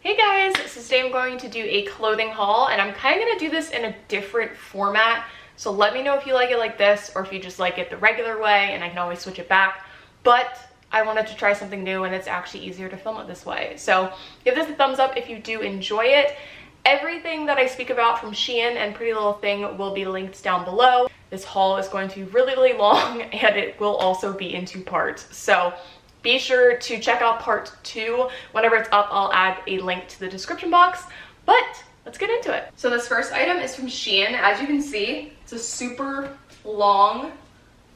Hey guys, so today I'm going to do a clothing haul and I'm kind of going to do this in a different format. So let me know if you like it like this or if you just like it the regular way, and I can always switch it back. But I wanted to try something new and it's actually easier to film it this way. So give this a thumbs up if you do enjoy it. Everything that I speak about from Shein and Pretty Little Thing will be linked down below. This haul is going to be really long and it will also be in 2 parts. So be sure to check out part 2. Whenever it's up, I'll add a link to the description box. But let's get into it. So this first item is from Shein. As you can see, it's a super long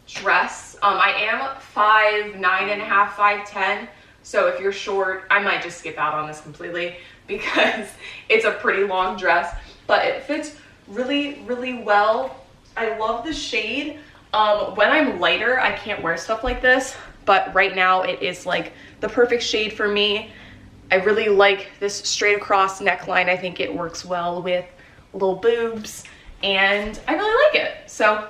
dress. I am 5'9.5", 5'10". So if you're short, I might just skip out on this completely because it's a pretty long dress, but it fits really well. I love the shade. When I'm lighter, I can't wear stuff like this, but right now it is like the perfect shade for me. I really like this straight across neckline. I think it works well with little boobs and I really like it. So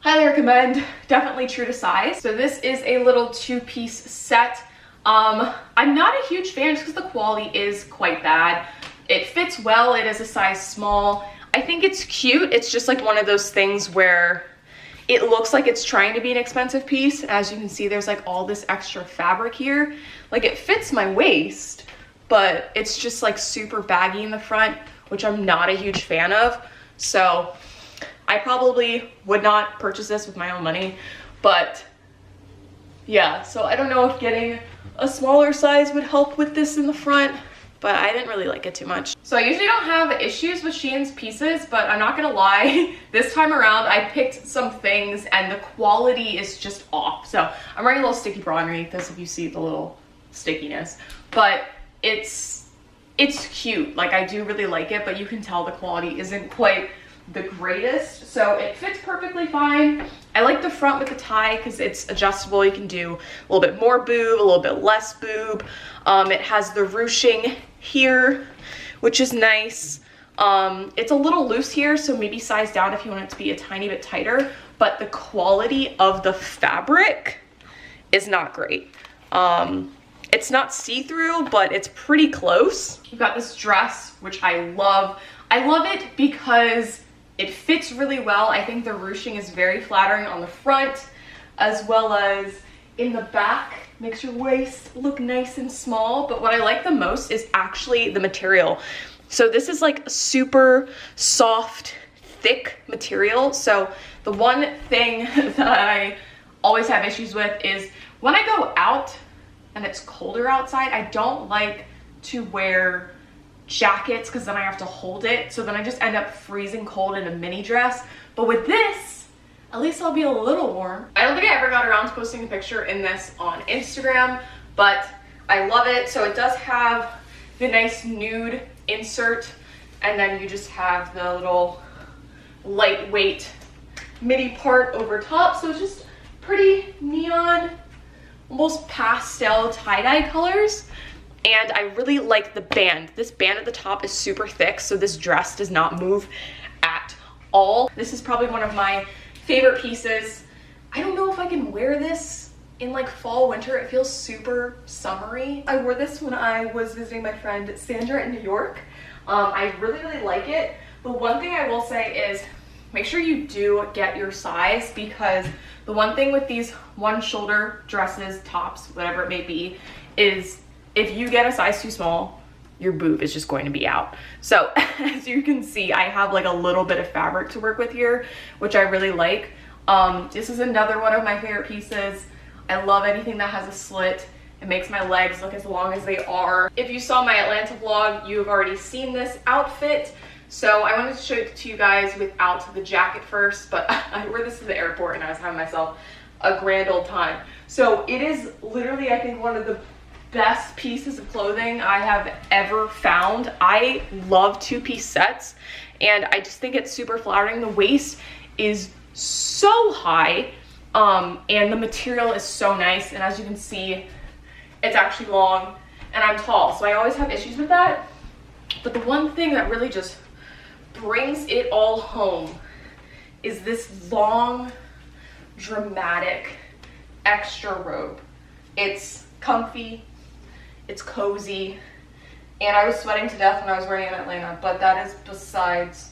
highly recommend, definitely true to size. So this is a little 2-piece set. I'm not a huge fan just because the quality is quite bad. It fits well, it is a size small. I think it's cute. It's just like one of those things where it looks like it's trying to be an expensive piece. As you can see, there's like all this extra fabric here. Like it fits my waist, but it's just like super baggy in the front, which I'm not a huge fan of. So I probably would not purchase this with my own money, but yeah, so I don't know if getting a smaller size would help with this in the front, but I didn't really like it too much. So I usually don't have issues with Shein's pieces, but I'm not gonna lie, this time around I picked some things and the quality is just off. So I'm wearing a little sticky bra underneath this if you see the little stickiness, but it's cute. Like I do really like it, but you can tell the quality isn't quite the greatest. So it fits perfectly fine. I like the front with the tie because it's adjustable. You can do a little bit more boob, a little bit less boob. It has the ruching here, which is nice. It's a little loose here, so maybe size down if you want it to be a tiny bit tighter, but the quality of the fabric is not great. It's not see-through, but it's pretty close. You've got this dress, which I love. I love it because it fits really well. I think the ruching is very flattering on the front as well as in the back. Makes your waist look nice and small. But what I like the most is actually the material. So this is like super soft, thick material. So the one thing that I always have issues with is when I go out and it's colder outside, I don't like to wear jackets because then I have to hold it, so then I just end up freezing cold in a mini dress. But with this, at least I'll be a little warm. I don't think I ever got around to posting a picture in this on Instagram, but I love it. So it does have the nice nude insert, and then you just have the little lightweight midi part over top. So it's just pretty neon, almost pastel tie-dye colors. And I really like the band. This band at the top is super thick, so this dress does not move at all. This is probably one of my favorite pieces. I don't know if I can wear this in like fall, winter. It feels super summery. I wore this when I was visiting my friend Sandra in New York. I really like it. The one thing I will say is make sure you do get your size, because the one thing with these one shoulder dresses, tops, whatever it may be, is if you get a size too small, your boob is just going to be out. So as you can see, I have like a little bit of fabric to work with here, which I really like. This is another one of my favorite pieces. I love anything that has a slit. It makes my legs look as long as they are. If you saw my Atlanta vlog, you have already seen this outfit. So I wanted to show it to you guys without the jacket first, but I wore this to the airport and I was having myself a grand old time. So it is literally, I think, one of the best pieces of clothing I have ever found. I love 2-piece sets and I just think it's super flattering. The waist is so high and the material is so nice, and as you can see, it's actually long and I'm tall, so I always have issues with that. But the one thing that really just brings it all home is this long, dramatic extra robe. It's comfy, It's cozy. And I was sweating to death when I was wearing it in Atlanta, but that is besides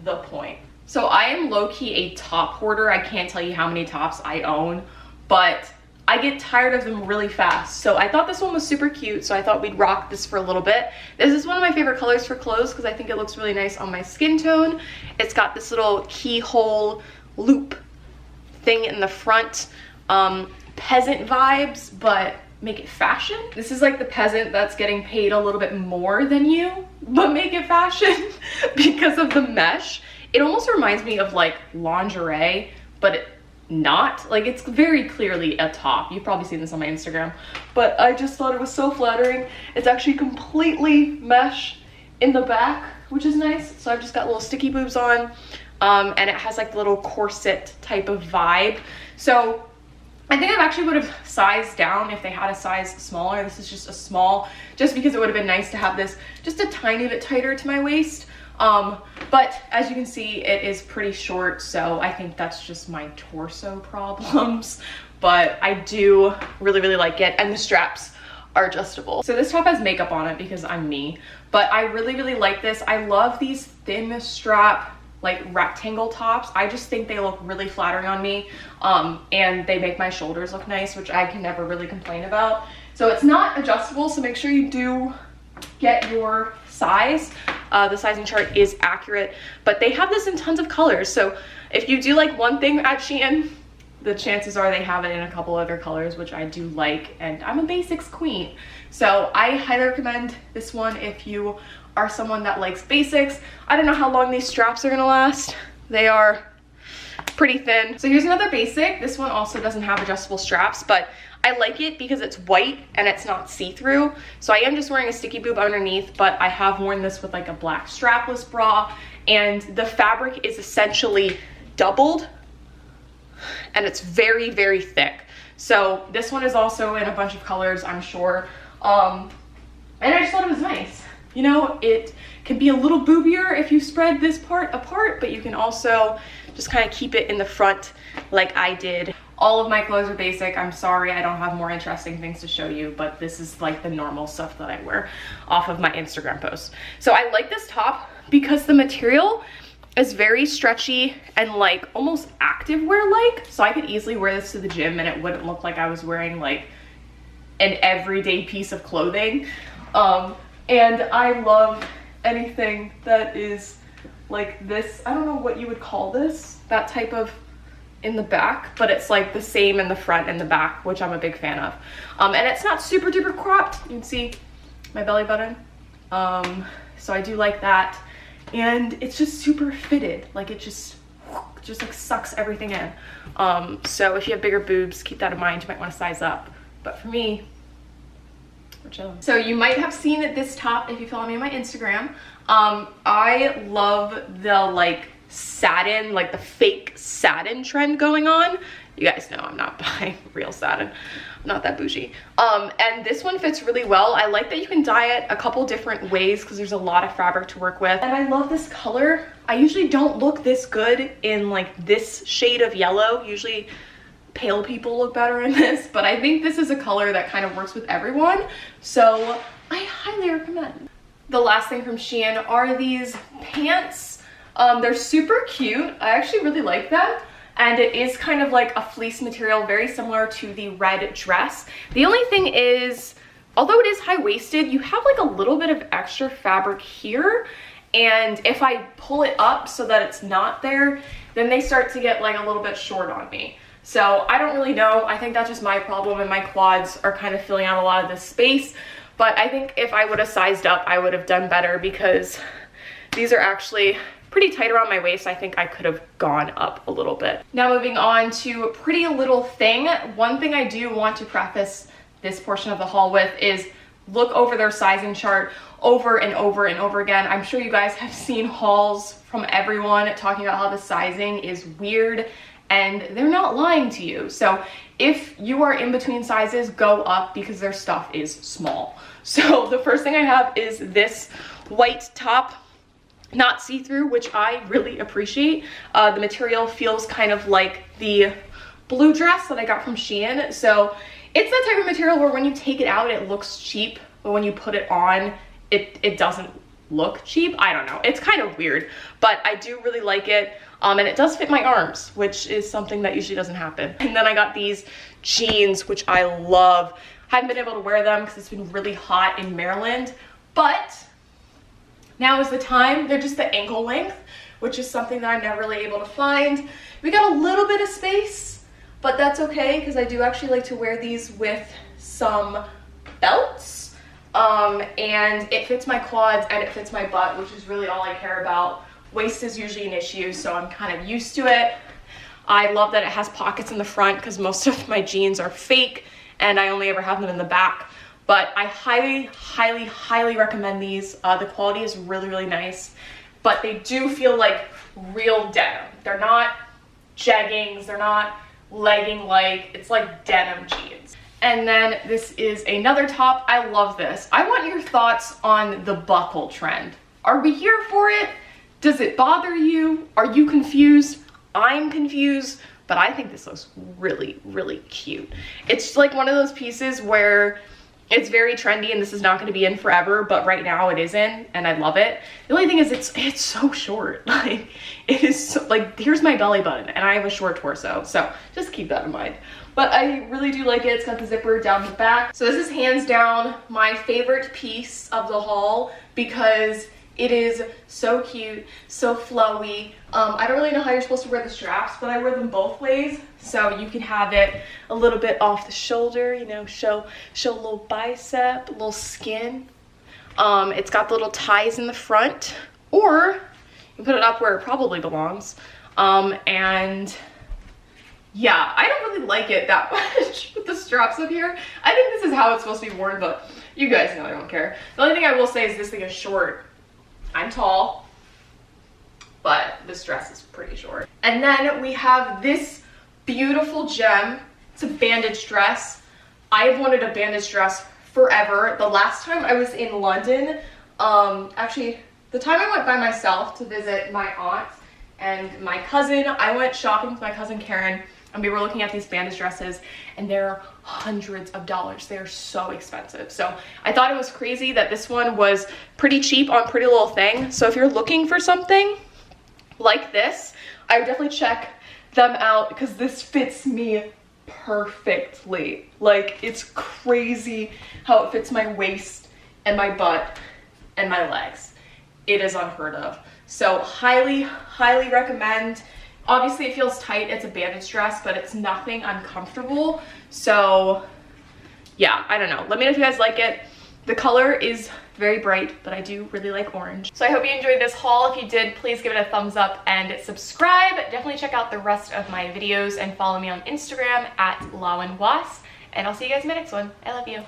the point. So I am low-key a top hoarder. I can't tell you how many tops I own, but I get tired of them really fast. So I thought this one was super cute, so I thought we'd rock this for a little bit. This is one of my favorite colors for clothes because I think it looks really nice on my skin tone. It's got this little keyhole loop thing in the front. Peasant vibes, but make it fashion. This is like the peasant that's getting paid a little bit more than you, but make it fashion because of the mesh. It almost reminds me of like lingerie, but not. Like, it's very clearly a top. You've probably seen this on my Instagram, but I just thought it was so flattering. It's actually completely mesh in the back, which is nice. So I've just got little sticky boobs on, and it has like the little corset type of vibe. So I think I actually would have sized down if they had a size smaller. This is just a small, just because it would have been nice to have this just a tiny bit tighter to my waist. But as you can see, it is pretty short, so I think that's just my torso problems. But I do really like it, and the straps are adjustable. So this top has makeup on it because I'm me, but I really like this. I love these thin strap, like rectangle tops. I just think they look really flattering on me, and they make my shoulders look nice, which I can never really complain about. So it's not adjustable, so make sure you do get your size. The sizing chart is accurate, but they have this in tons of colors. So if you do like one thing at Shein, the chances are they have it in a couple other colors, which I do like, and I'm a basics queen. So I highly recommend this one if you are someone that likes basics. I don't know how long these straps are gonna last. They are pretty thin. So here's another basic. This one also doesn't have adjustable straps, but I like it because it's white and it's not see-through. So I am just wearing a sticky boob underneath, but I have worn this with like a black strapless bra, and the fabric is essentially doubled, and it's very thick. So this one is also in a bunch of colors, I'm sure. And I just thought it was nice. You know, it can be a little boobier if you spread this part apart, but you can also just kind of keep it in the front like I did. All of my clothes are basic. I'm sorry I don't have more interesting things to show you, but this is like the normal stuff that I wear off of my Instagram posts. So I like this top because the material is very stretchy and like almost activewear like. So I could easily wear this to the gym and it wouldn't look like I was wearing like an everyday piece of clothing. And I love anything that is like this. I don't know what you would call this, that type of in the back, but it's like the same in the front and the back, which I'm a big fan of. And it's not super duper cropped. You can see my belly button. So I do like that. And it's just super fitted. Like it just like sucks everything in. So if you have bigger boobs, keep that in mind. You might want to size up. But for me, we're chilling. So you might have seen this top if you follow me on my Instagram. I love the like satin, like the fake satin trend going on. You guys know I'm not buying real satin. I'm not that bougie. And this one fits really well. I like that you can dye it a couple different ways because there's a lot of fabric to work with. And I love this color. I usually don't look this good in like this shade of yellow. Usually pale people look better in this, but I think this is a color that kind of works with everyone. So I highly recommend. The last thing from Shein are these pants. They're super cute. I actually really like them. And it is kind of like a fleece material, very similar to the red dress. The only thing is, although it is high-waisted, you have like a little bit of extra fabric here. And if I pull it up so that it's not there, then they start to get like a little bit short on me. So I don't really know. I think that's just my problem, and my quads are kind of filling out a lot of this space. But I think if I would have sized up, I would have done better because these are actually pretty tight around my waist. I think I could have gone up a little bit. Now moving on to Pretty Little Thing. One thing I do want to preface this portion of the haul with is look over their sizing chart over and over and over again. I'm sure you guys have seen hauls from everyone talking about how the sizing is weird, and they're not lying to you. So if you are in between sizes, go up because their stuff is small. So the first thing I have is this white top, not see-through, which I really appreciate. The material feels kind of like the blue dress that I got from Shein. So It's that type of material where when you take it out, it looks cheap, but when you put it on, it doesn't look cheap. I don't know. It's kind of weird, but I do really like it. And it does fit my arms, which is something that usually doesn't happen. And then I got these jeans, which I love. Haven't been able to wear them because it's been really hot in Maryland, but now is the time. They're just the ankle length, which is something that I'm never really able to find. We got a little bit of space, but that's okay because I do actually like to wear these with some belts. And it fits my quads and it fits my butt, which is really all I care about. Waist is usually an issue, so I'm kind of used to it. I love that it has pockets in the front because most of my jeans are fake and I only ever have them in the back. But I highly, highly, highly recommend these. The quality is really, really nice, but they do feel like real denim. They're not jeggings, they're not legging-like, it's like denim jeans. And then this is another top. I love this. I want your thoughts on the buckle trend. Are we here for it? Does it bother you? Are you confused? I'm confused, but I think this looks really, really cute. It's like one of those pieces where it's very trendy and this is not going to be in forever, but right now it is in and I love it. The only thing is it's so short. Like it is so, like, here's my belly button and I have a short torso, so just keep that in mind. But I really do like it. It's got the zipper down the back. So this is hands down my favorite piece of the haul because it is so cute, so flowy. I don't really know how you're supposed to wear the straps, but I wear them both ways. So you can have it a little bit off the shoulder, you know, show a little bicep, a little skin. It's got the little ties in the front, or you put it up where it probably belongs. And yeah, I don't really like it that much with the straps up here. I think this is how it's supposed to be worn, but you guys know I don't care. The only thing I will say is this thing is short. I'm tall, but this dress is pretty short. And then we have this beautiful gem. It's a bandage dress. I've wanted a bandage dress forever. The last time I was in London, actually the time I went by myself to visit my aunt and my cousin, I went shopping with my cousin Karen and we were looking at these bandage dresses and they're hundreds of dollars. They're so expensive. So I thought it was crazy that this one was pretty cheap on Pretty Little Thing. So if you're looking for something like this, I would definitely check them out because this fits me perfectly. Like, it's crazy how it fits my waist and my butt and my legs. It is unheard of. So highly, highly recommend. Obviously it feels tight, it's a bandage dress, but it's nothing uncomfortable. So yeah, I don't know. Let me know if you guys like it. The color is very bright, but I do really like orange. So I hope you enjoyed this haul. If you did, please give it a thumbs up and subscribe. Definitely check out the rest of my videos and follow me on Instagram at @lawenwas. And I'll see you guys in my next one. I love you.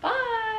Bye.